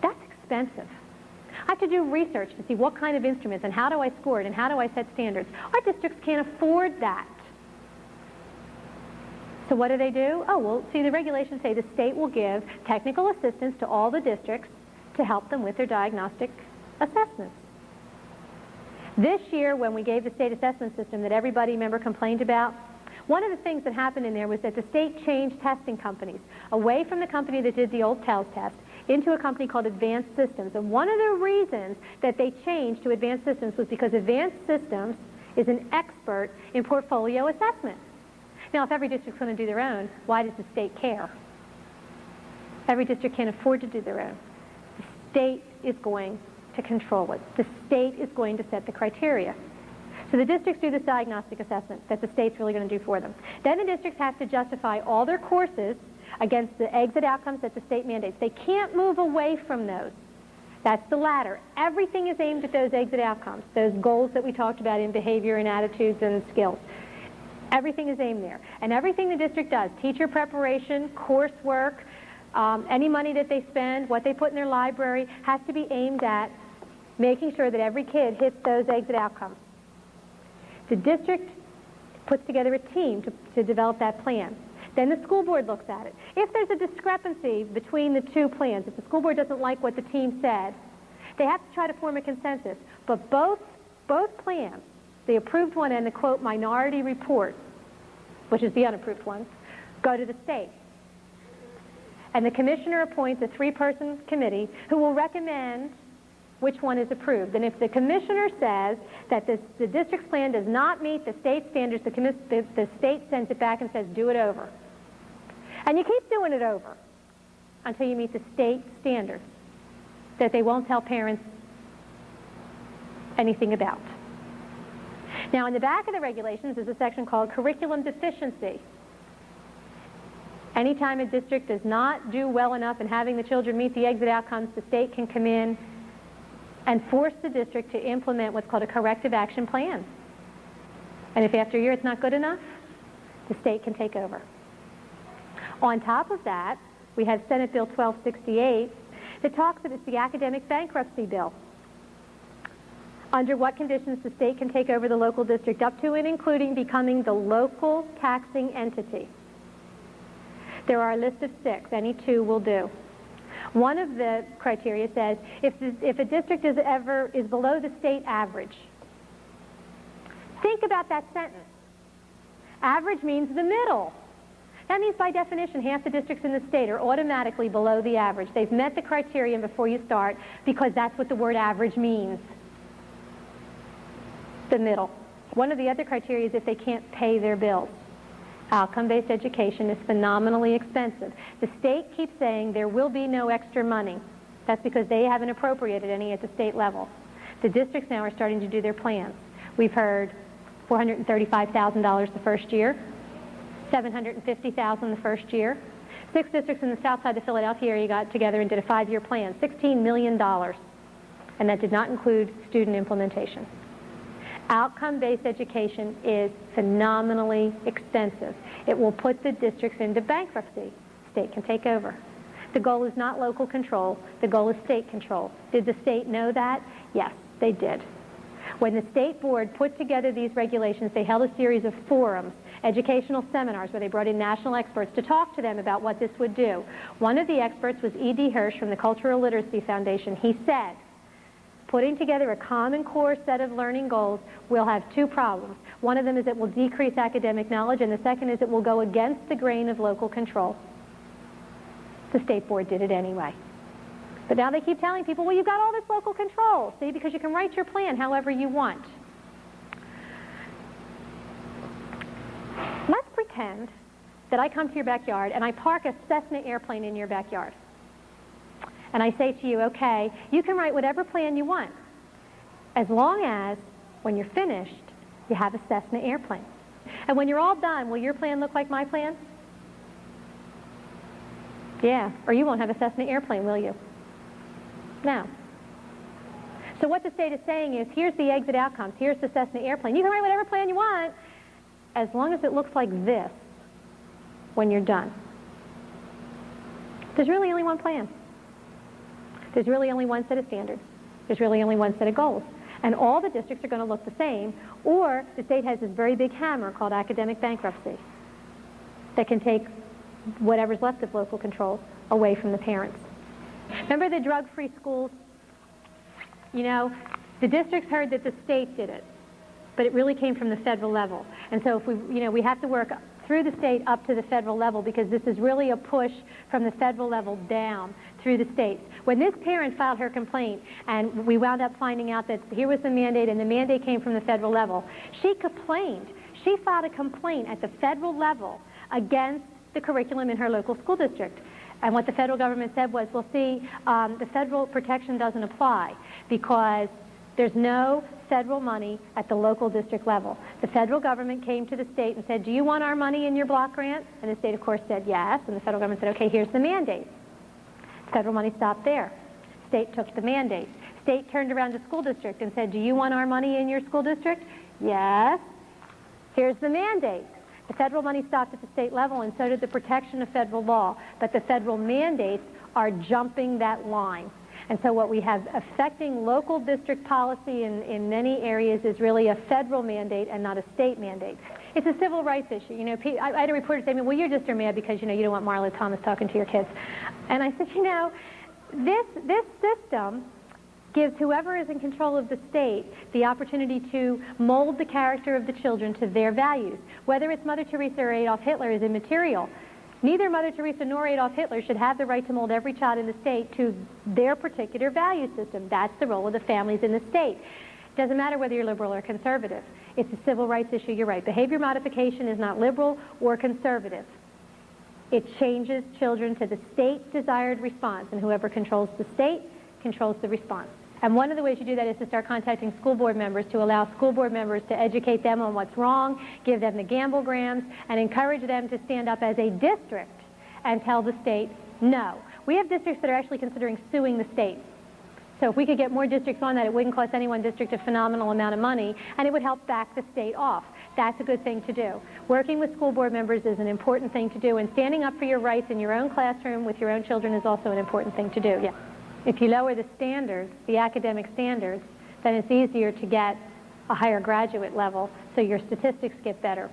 That's expensive. I have to do research to see what kind of instruments and how do I score it and how do I set standards. Our districts can't afford that. So what do? Oh, well, see, the regulations say the state will give technical assistance to all the districts to help them with their diagnostic assessments. This year, when we gave the state assessment system that everybody, remember, complained about, one of the things that happened in there was that the state changed testing companies away from the company that did the old TELS test into a company called Advanced Systems. And one of the reasons that they changed to Advanced Systems was because Advanced Systems is an expert in portfolio assessment. Now, if every district's going to do their own, why does the state care? Every district can't afford to do their own. The state is going to control it. The state is going to set the criteria. So the districts do this diagnostic assessment that the state's really going to do for them. Then the districts have to justify all their courses against the exit outcomes that the state mandates. They can't move away from those. That's the ladder. Everything is aimed at those exit outcomes, those goals that we talked about in behavior and attitudes and skills. Everything is aimed there. And everything the district does, teacher preparation, coursework, any money that they spend, what they put in their library, has to be aimed at making sure that every kid hits those exit outcomes. The district puts together a team to develop that plan. Then the school board looks at it. If there's a discrepancy between the two plans, if the school board doesn't like what the team said, they have to try to form a consensus. But both both plans, the approved one and the, quote, minority report, which is the unapproved one, go to the state. And the commissioner appoints a 3-person committee who will recommend which one is approved. And if the commissioner says that the district's plan does not meet the state standards, the state sends it back and says, do it over. And you keep doing it over until you meet the state standards that they won't tell parents anything about. Now, in the back of the regulations is a section called curriculum deficiency. Anytime a district does not do well enough in having the children meet the exit outcomes, the state can come in and force the district to implement what's called a corrective action plan. And if after a year it's not good enough, the state can take over. On top of that, we have Senate Bill 1268 that talks about the academic bankruptcy bill. Under what conditions the state can take over the local district, up to and including becoming the local taxing entity. There are a list of 6. Any 2 will do. One of the criteria says if a district is below the state average. Think about that sentence. Average means the middle. That means by definition half the districts in the state are automatically below the average. They've met the criterion before you start because that's what the word average means. The middle. One of the other criteria is if they can't pay their bills. Outcome-based education is phenomenally expensive. The state keeps saying there will be no extra money. That's because they haven't appropriated any at the state level. The districts now are starting to do their plans. We've heard $435,000 the first year, $750,000 the first year. 6 districts in the south side of Philadelphia area got together and did a 5-year plan, $16 million. And that did not include student implementation. Outcome-based education is phenomenally expensive. It will put the districts into bankruptcy. State can take over. The goal is not local control. The goal is state control. Did the state know that? Yes, they did. When the state board put together these regulations, they held a series of forums, educational seminars, where they brought in national experts to talk to them about what this would do. One of the experts was E.D. Hirsch from the Cultural Literacy Foundation. He said, putting together a common core set of learning goals will have 2 problems. One of them is it will decrease academic knowledge, and the second is it will go against the grain of local control. The state board did it anyway. But now they keep telling people, well, you've got all this local control, see, because you can write your plan however you want. Let's pretend that I come to your backyard and I park a Cessna airplane in your backyard. And I say to you, okay, you can write whatever plan you want, as long as, when you're finished, you have a Cessna airplane. And when you're all done, will your plan look like my plan? Yeah, or you won't have a Cessna airplane, will you? No. So what the state is saying is, here's the exit outcomes, here's the Cessna airplane. You can write whatever plan you want, as long as it looks like this when you're done. There's really only one plan. There's really only one set of standards. There's really only one set of goals. And all the districts are going to look the same, or the state has this very big hammer called academic bankruptcy that can take whatever's left of local control away from the parents. Remember the drug-free schools? You know, the districts heard that the state did it, but it really came from the federal level. And so if we have to work through the state up to the federal level, because this is really a push from the federal level down through the states. When this parent filed her complaint and we wound up finding out that here was the mandate and the mandate came from the federal level, she complained. She filed a complaint at the federal level against the curriculum in her local school district. And what the federal government said was, well, see, the federal protection doesn't apply because there's no federal money at the local district level. The federal government came to the state and said, do you want our money in your block grant? And the state, of course, said yes. And the federal government said, okay, here's the mandate. Federal money stopped there. State took the mandate. State turned around to school district and said, do you want our money in your school district? Yes. Here's the mandate. The federal money stopped at the state level, and so did the protection of federal law. But the federal mandates are jumping that line. And so what we have affecting local district policy in many areas is really a federal mandate and not a state mandate. It's a civil rights issue. You know, I had a reporter say to me, well, you're just mad because, you know, you don't want Marla Thomas talking to your kids. And I said, you know, this system gives whoever is in control of the state the opportunity to mold the character of the children to their values. Whether it's Mother Teresa or Adolf Hitler is immaterial. Neither Mother Teresa nor Adolf Hitler should have the right to mold every child in the state to their particular value system. That's the role of the families in the state. It doesn't matter whether you're liberal or conservative. It's a civil rights issue, you're right. Behavior modification is not liberal or conservative. It changes children to the state-desired response, and whoever controls the state controls the response. And one of the ways you do that is to start contacting school board members, to allow school board members to educate them on what's wrong, give them the gamblegrams, and encourage them to stand up as a district and tell the state no. We have districts that are actually considering suing the state. So if we could get more districts on that, it wouldn't cost any one district a phenomenal amount of money, and it would help back the state off. That's a good thing to do. Working with school board members is an important thing to do, and standing up for your rights in your own classroom with your own children is also an important thing to do. Yeah. If you lower the standards, the academic standards, then it's easier to get a higher graduate level, so your statistics get better.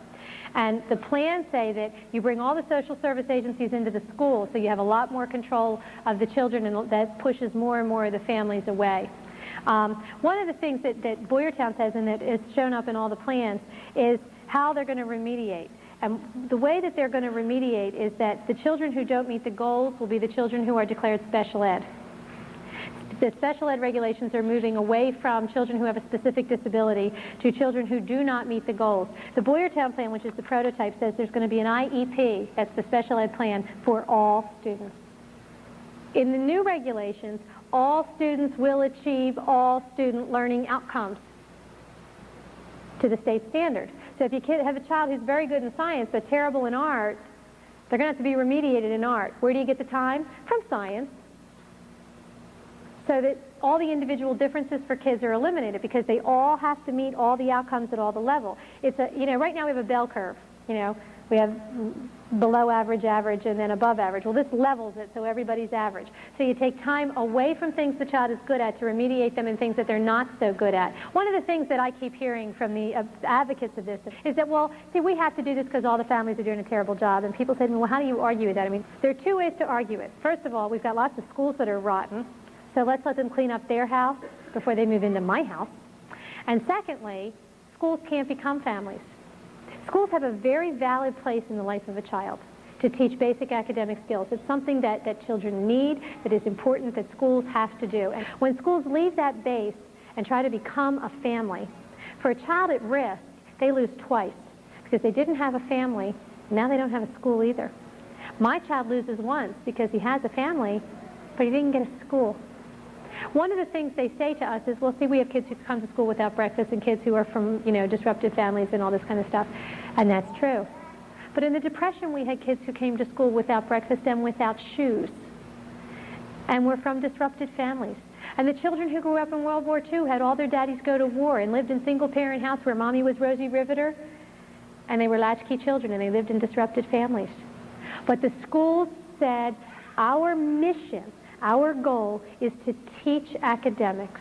And the plans say that you bring all the social service agencies into the school, so you have a lot more control of the children, and that pushes more and more of the families away. One of the things that Boyertown says, and that is shown up in all the plans, is how they're going to remediate. And the way that they're going to remediate is that the children who don't meet the goals will be the children who are declared special ed. The special ed regulations are moving away from children who have a specific disability to children who do not meet the goals. The Boyertown plan, which is the prototype, says there's going to be an IEP, that's the special ed plan, for all students. In the new regulations, all students will achieve all student learning outcomes to the state standard. So if you have a child who's very good in science but terrible in art, they're going to have to be remediated in art. Where do you get the time? From science. So that all the individual differences for kids are eliminated, because they all have to meet all the outcomes at all the level. It's a, right now we have a bell curve. We have below average, average, and then above average. Well, this levels it so everybody's average. So you take time away from things the child is good at to remediate them in things that they're not so good at. One of the things that I keep hearing from the advocates of this is that, well, see, we have to do this because all the families are doing a terrible job. And people say to me, well, how do you argue with that? I mean, there are two ways to argue it. First of all, we've got lots of schools that are rotten. So let's let them clean up their house before they move into my house. And secondly, schools can't become families. Schools have a very valid place in the life of a child to teach basic academic skills. It's something that children need, that is important, that schools have to do. And when schools leave that base and try to become a family, for a child at risk, they lose twice, because they didn't have a family, now they don't have a school either. My child loses once because he has a family, but he didn't get a school. One of the things they say to us is, well, see, we have kids who come to school without breakfast and kids who are from, disrupted families and all this kind of stuff. And that's true. But in the Depression, we had kids who came to school without breakfast and without shoes. And were from disrupted families. And the children who grew up in World War II had all their daddies go to war and lived in single-parent house where mommy was Rosie Riveter, and they were latchkey children, and they lived in disrupted families. But the schools said, our mission, our goal is to teach academics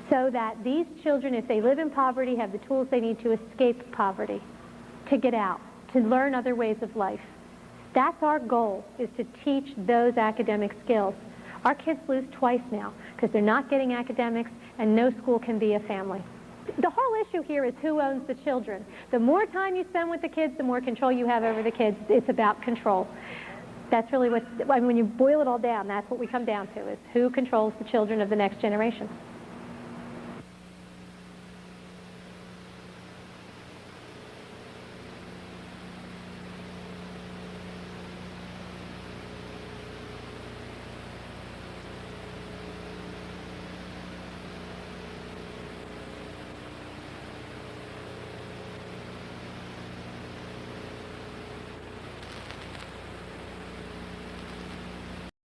so that these children, if they live in poverty, have the tools they need to escape poverty, to get out, to learn other ways of life. That's our goal, is to teach those academic skills. Our kids lose twice now because they're not getting academics, and no school can be a family. The whole issue here is who owns the children. The more time you spend with the kids, the more control you have over the kids. It's about control. That's really when you boil it all down, that's what we come down to, is who controls the children of the next generation.